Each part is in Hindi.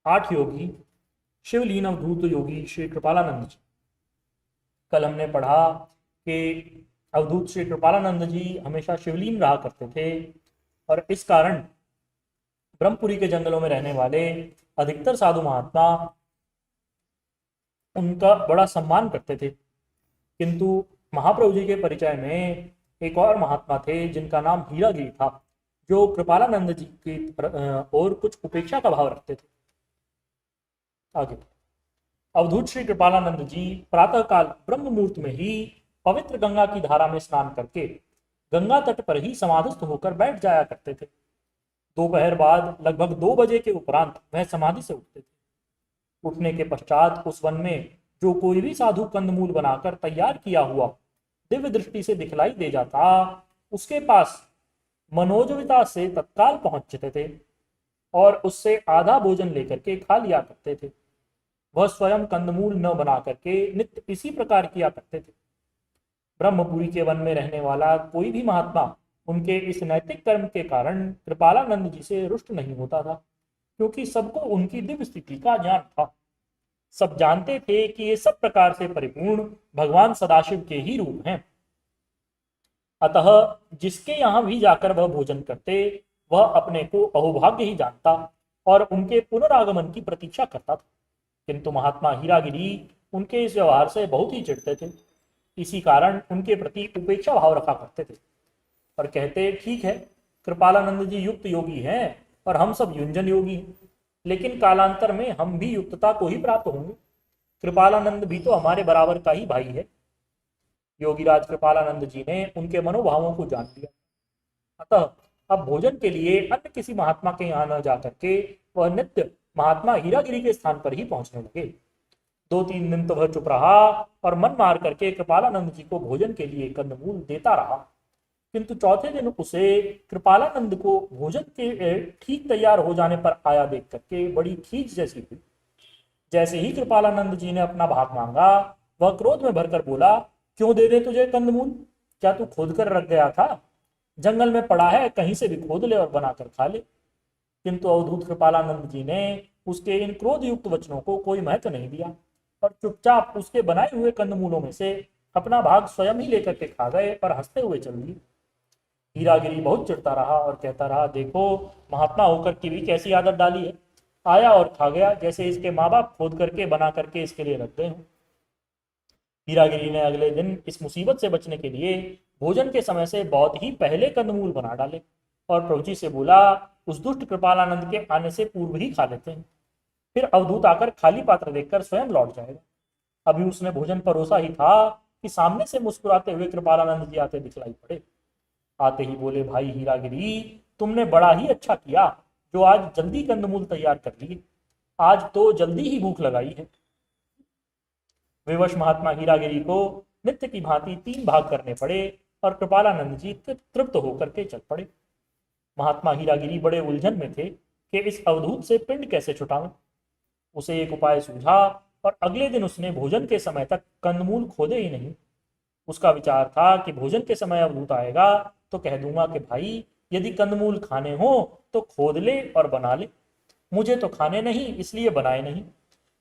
आठ योगी शिवलीन अवधूत योगी श्री कृपालानंद जी। कल हमने पढ़ा कि अवधूत श्री कृपालानंद जी हमेशा शिवलीन रहा करते थे और इस कारण ब्रह्मपुरी के जंगलों में रहने वाले अधिकतर साधु महात्मा उनका बड़ा सम्मान करते थे। किंतु महाप्रभु जी के परिचय में एक और महात्मा थे जिनका नाम हीरागिरी था, जो कृपालानंद जी की और कुछ उपेक्षा का भाव रखते थे। आगे अवधूत श्री कृपालानंद जी प्रातःकाल ब्रह्म मुहूर्त में ही पवित्र गंगा की धारा में स्नान करके गंगा तट पर ही समाधिस्थ होकर बैठ जाया करते थे। दोपहर बाद लगभग 2 बजे के उपरांत वह समाधि से उठते थे। उठने के पश्चात उस वन में जो कोई भी साधु कंदमूल बनाकर तैयार किया हुआ दिव्य दृष्टि से दिखलाई दे जाता, उसके पास मनोजविता से तत्काल पहुंचते थे और उससे आधा भोजन लेकर के खा लिया करते थे। वह स्वयं कंदमूल न बना करके नित्य इसी प्रकार किया करते थे। ब्रह्मपुरी के वन में रहने वाला कोई भी महात्मा उनके इस नैतिक कर्म के कारण कृपालानंद जी से रुष्ट नहीं होता था, क्योंकि सबको उनकी दिव्य स्थिति का ज्ञान था। सब जानते थे कि ये सब प्रकार से परिपूर्ण भगवान सदाशिव के ही रूप हैं। अतः जिसके यहाँ भी जाकर वह भोजन करते, वह अपने को अहोभाग्य ही जानता और उनके पुनरागमन की प्रतीक्षा करता था। किंतु महात्मा हीरागिरी उनके इस व्यवहार से बहुत ही चिढ़ते थे। इसी कारण उनके प्रति उपेक्षा भाव रखा करते थे और कहते, ठीक है, कृपालानंद जी युक्त योगी हैं और हम सब युंजन योगी हैं, लेकिन कालांतर में हम भी युक्तता को ही प्राप्त होंगे। कृपालानंद भी तो हमारे बराबर का ही भाई है। योगीराज कृपालानंद जी ने उनके मनोभावों को जान लिया। अतः अब भोजन के लिए अन्य किसी महात्मा के यहाँ न जाकर के वह नित्य महात्मा हीरागिरी के स्थान पर ही पहुंचने लगे। 2-3 दिन तो वह चुप रहा और मन मार करके कृपालानंद जी को भोजन के लिए कंदमूल देता रहा। किंतु चौथे दिन उसे कृपालानंद को भोजन के ठीक तैयार हो जाने पर आया देख करके बड़ी खींच जैसी हुई। जैसे ही कृपालानंद जी ने अपना भाग मांगा, वह क्रोध में भरकर बोला, क्यों दे दे तुझे कंदमूल? क्या तू खोद कर रख गया था? जंगल में पड़ा है, कहीं से भी खोद ले और बनाकर खा ले। किंतु अवधूत कृपालानंद जी ने उसके इन क्रोध युक्त वचनों को कोई महत्व नहीं दिया और चुपचाप उसके बनाए हुए कंदमूलों में से अपना भाग स्वयं ही लेकर के खा गए और हंसते हुए चल दिए। हीरागिरी बहुत चिढ़ता रहा और कहता रहा, देखो, महात्मा होकर की भी कैसी आदत डाली है। आया और खा गया, जैसे इसके माँ बाप खोद करके बना करके इसके लिए रख गए हों। हीरागिरी ने अगले दिन इस मुसीबत से बचने के लिए भोजन के समय से बहुत ही पहले कंदमूल बना डाले और प्रभु जी से बोला, उस दुष्ट कृपालानंद के आने से पूर्व ही खा लेते हैं, फिर अवधूत आकर खाली पात्र देखकर स्वयं लौट जाएगा। अभी उसने भोजन परोसा ही था कि सामने से मुस्कुराते हुए कृपालानंद जी आते दिखलाई पड़े। आते ही बोले, भाई हीरागिरी, तुमने बड़ा ही अच्छा किया जो आज जल्दी कंदमूल तैयार कर लिए। आज तो जल्दी ही भूख लगाई है। विवश महात्मा हीरागिरी को नित्य की भांति 3 भाग करने पड़े और कृपालानंद जी तृप्त होकर के चल पड़े। महात्मा हीरागिरी बड़े उलझन में थे कि इस अवधूत से पिंड कैसे छुटावें। उसे एक उपाय सूझा और अगले दिन उसने भोजन के समय तक कंदमूल खोदे ही नहीं। उसका विचार था कि भोजन के समय अवधूत आएगा तो कह दूंगा कि भाई, यदि कंदमूल खाने हो तो खोद ले और बना ले, मुझे तो खाने नहीं इसलिए बनाए नहीं।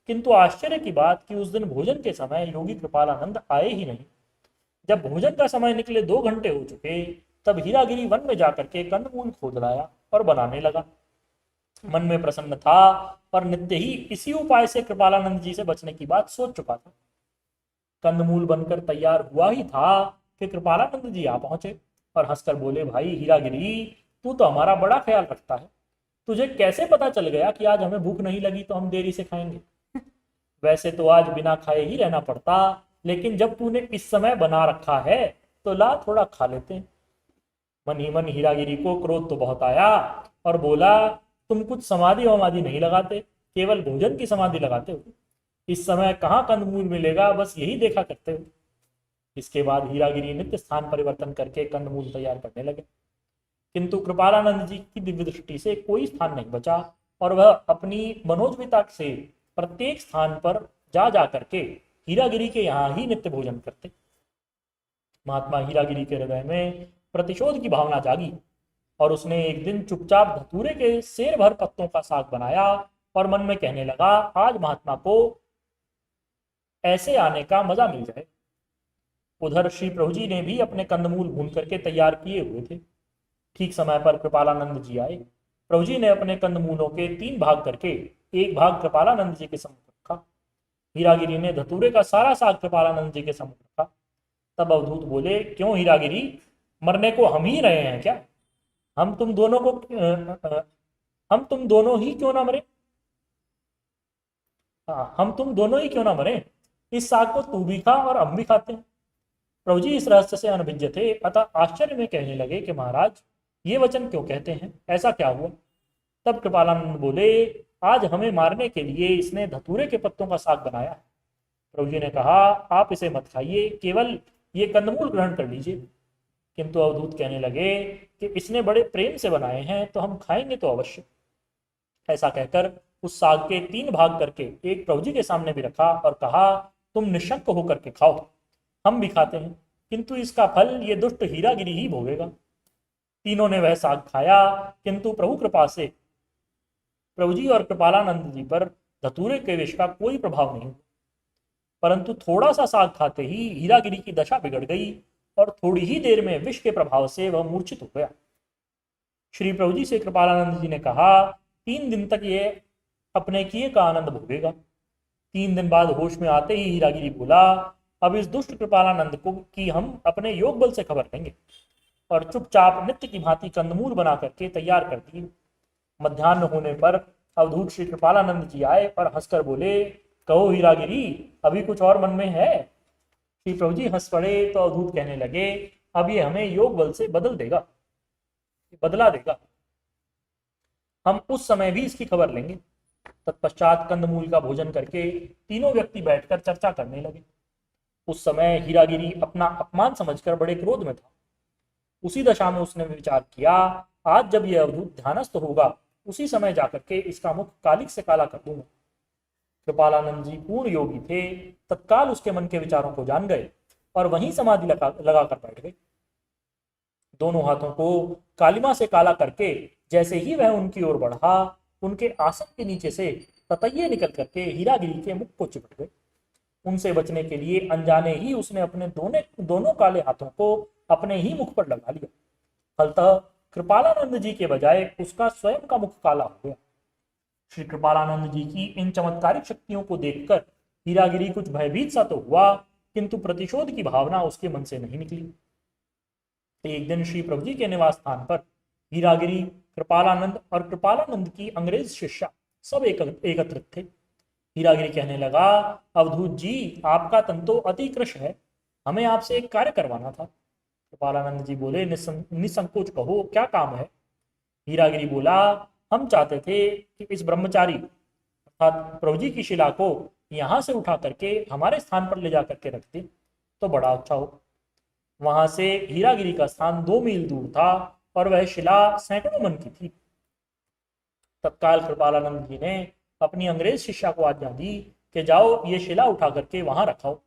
किंतु आश्चर्य की बात कि उस दिन भोजन के समय योगी कृपालानंद आए ही नहीं। जब भोजन का समय निकले 2 घंटे हो चुके, तब हीरागिरी वन में जाकर के कंदमूल खोद लाया और बनाने लगा। मन में प्रसन्न था पर नित्य ही इसी उपाय से कृपालानंद जी से बचने की बात सोच चुका था। कंदमूल बनकर तैयार हुआ ही था कि कृपालानंद जी आ पहुंचे और हंसकर बोले, भाई हीरागिरी, तू तो हमारा बड़ा ख्याल रखता है। तुझे कैसे पता चल गया कि आज हमें भूख नहीं लगी तो हम देरी से खाएंगे? वैसे तो आज बिना खाए ही रहना पड़ता, लेकिन जब तूने इस समय बना रखा है तो ला थोड़ा खा लेते हैं। मन ही मन हीरागिरी को क्रोध तो बहुत आया और बोला, तुम कुछ समाधि वमाधि नहीं लगाते, केवल भोजन की समाधि लगाते हो। इस समय कहाँ कंदमूल मिलेगा, बस यही देखा करते हो। इसके बाद हीरागिरी नित्य स्थान परिवर्तन करके कंदमूल तैयार करने लगे। किंतु कृपालानंद जी की दिव्य दृष्टि से कोई स्थान नहीं बचा और वह अपनी मनोजविता से प्रत्येक स्थान पर जा करके हीरागिरी के यहाँ ही नित्य भोजन करते। महात्मा हीरागिरी के हृदय में प्रतिशोध की भावना जागी और उसने एक दिन चुपचाप धतूरे के सेर भर पत्तों का साग बनाया और मन में कहने लगा, आज महात्मा को ऐसे आने का मजा मिल जाए। उधर श्री प्रभु जी ने भी अपने कंदमूल भून करके तैयार किए हुए थे। ठीक समय पर कृपालानंद जी आए। प्रभु जी ने अपने कंदमूलों के 3 भाग करके एक भाग कृपालानंद जी के सम्मुख रखा। हीरागिरी ने धतूरे का सारा साग कृपालानंद जी के सम्मुख रखा। तब अवधूत बोले, क्यों हीरागिरी, मरने को हम ही रहे हैं क्या? हम तुम दोनों को हम तुम दोनों ही क्यों ना मरे? हाँ, हम तुम दोनों ही क्यों ना मरे? इस साग को तू भी खा और हम भी खाते हैं। प्रभु जी इस रहस्य से अनभिज्ञ थे, अतः आश्चर्य में कहने लगे कि महाराज, ये वचन क्यों कहते हैं? ऐसा क्या हुआ? तब कृपालानंद बोले, आज हमें मारने के लिए इसने धतूरे के पत्तों का साग बनाया है। प्रभु जी ने कहा, आप इसे मत खाइए, केवल ये कंदमूल ग्रहण कर लीजिए। किंतु अवधूत कहने लगे कि इसने बड़े प्रेम से बनाए हैं, तो हम खाएंगे तो अवश्य। ऐसा कहकर उस साग के 3 भाग करके एक प्रभु जी के सामने भी रखा और कहा, तुम निशंक होकर के खाओ, हम भी खाते हैं, किंतु इसका फल ये दुष्ट हीरागिरी ही भोगेगा। तीनों ने वह साग खाया, किंतु प्रभु कृपा से प्रभु जी और कृपालानंद जी पर धतूरे के विष का कोई प्रभाव नहीं हुआ, परंतु थोड़ा सा साग खाते ही हीरागिरी की दशा बिगड़ गई और थोड़ी ही देर में विष के प्रभाव से वह मूर्छित हो गया। श्री प्रभु जी से कृपालानंद जी ने कहा, 3 दिन तक ये अपने किए का आनंद भोगेगा। 3 दिन बाद होश में आते ही हीरागिरी बोला, अब इस दुष्ट कृपालानंद को की हम अपने योग बल से खबर लेंगे, और चुपचाप नित्य की भांति कंदमूल बना करके तैयार कर दिए। मध्याह्न होने पर अवधूत श्री कृपालानंद जी आए और हंसकर बोले, कहो हीरागिरी, अभी कुछ और मन में है? श्री प्रभु जी हंस पड़े तो अवधूत कहने लगे, अब ये हमें योग बल से बदला देगा, हम उस समय भी इसकी खबर लेंगे। तत्पश्चात कंदमूल का भोजन करके तीनों व्यक्ति बैठकर चर्चा करने लगे। उस समय हीरागिरी अपना अपमान समझकर बड़े क्रोध में था। उसी दशा में उसने विचार किया, आज जब यह अवधूत ध्यानस्थ होगा, उसी समय जाकर के इसका मुख कालिक से काला कर दूंगा। कृपालानंद जी पूर्ण योगी थे, तत्काल उसके मन के विचारों को जान गए और वहीं समाधि लगाकर बैठ गए। दोनों हाथों को कालिमा से काला करके जैसे ही वह उनकी ओर बढ़ा, उनके आसन के नीचे से ततैये निकल करके हीरागिरी के मुख को चिपट गए। उनसे बचने के लिए अनजाने ही उसने अपने दोनों काले हाथों को अपने ही मुख पर लगा लिया। फलतः कृपालानंद जी के बजाय उसका स्वयं का मुख काला हो गया। श्री कृपालानंद जी की इन चमत्कारिक शक्तियों को देखकर हीरागिरी कुछ भयभीत सा तो हुआ, किंतु प्रतिशोध की भावना उसके मन से नहीं निकली। एक दिन श्री प्रभु जी के निवास स्थान पर हीरागिरी, कृपालानंद और कृपालानंद की अंग्रेज शिष्या सब एकत्रित थे। हीरागिरी कहने लगा, अवधूत जी, आपका तंतो अति कृश है, हमें आपसे एक कार्य करवाना था। कृपालानंद जी बोले, निसंकोच कहो, क्या काम है? हीरागिरी बोला, हम चाहते थे कि इस ब्रह्मचारी अर्थात प्रभु जी की शिला को यहाँ से उठा करके हमारे स्थान पर ले जा करके रख दे तो बड़ा अच्छा हो। वहां से हीरागिरी का स्थान 2 मील दूर था और वह शिला सैकड़ों मन की थी। तत्काल कृपालानंद जी ने अपनी अंग्रेज शिष्या को आज्ञा दी कि जाओ ये शिला उठा करके वहां रखाओ।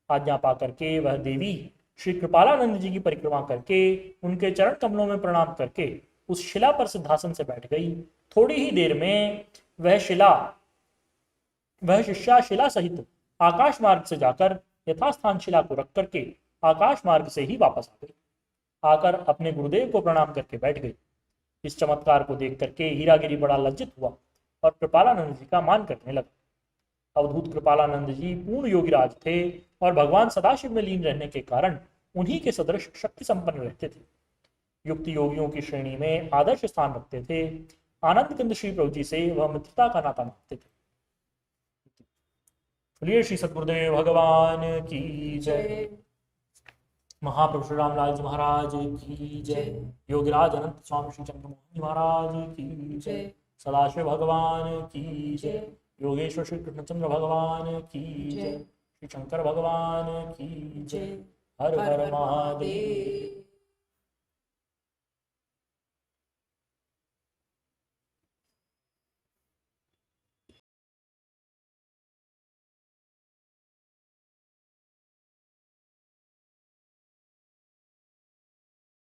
आज्ञा पा करके वह देवी श्री कृपालानंद जी की परिक्रमा करके उनके चरण कमलों में प्रणाम करके उस शिला पर सिद्धासन से बैठ गई। थोड़ी ही देर में वह शिष्या शिला सहित आकाश मार्ग से जाकर यथास्थान शिला को रख करके आकाश मार्ग से ही वापस आ गई। आकर अपने गुरुदेव को प्रणाम करके बैठ गई। इस चमत्कार को देख करके हीरागिरी बड़ा लज्जित हुआ और कृपालानंद जी का मान करने लगा। अवधूत कृपालानंद जी पूर्ण योगीराज थे और भगवान सदाशिव में लीन रहने के कारण उन्हीं के सदृश शक्ति संपन्न रहते थे। युक्त योगियों की श्रेणी में आदर्श स्थान रखते थे। आनंद कंद श्री प्रभु जी से वह मित्रता का नाता मानते थे। बोलिए श्री सद्गुरुदेव भगवान की जय। महापुरुष रामलाल जी महाराज की जय। योगीराज अनंत स्वामी श्री चंद्रमोहन जी महाराज की जय। सदाशिव भगवान की जय। योगेश्वर श्री कृष्णचंद्र भगवान की जय। श्री शंकर भगवान की जय। हर हर महादेव।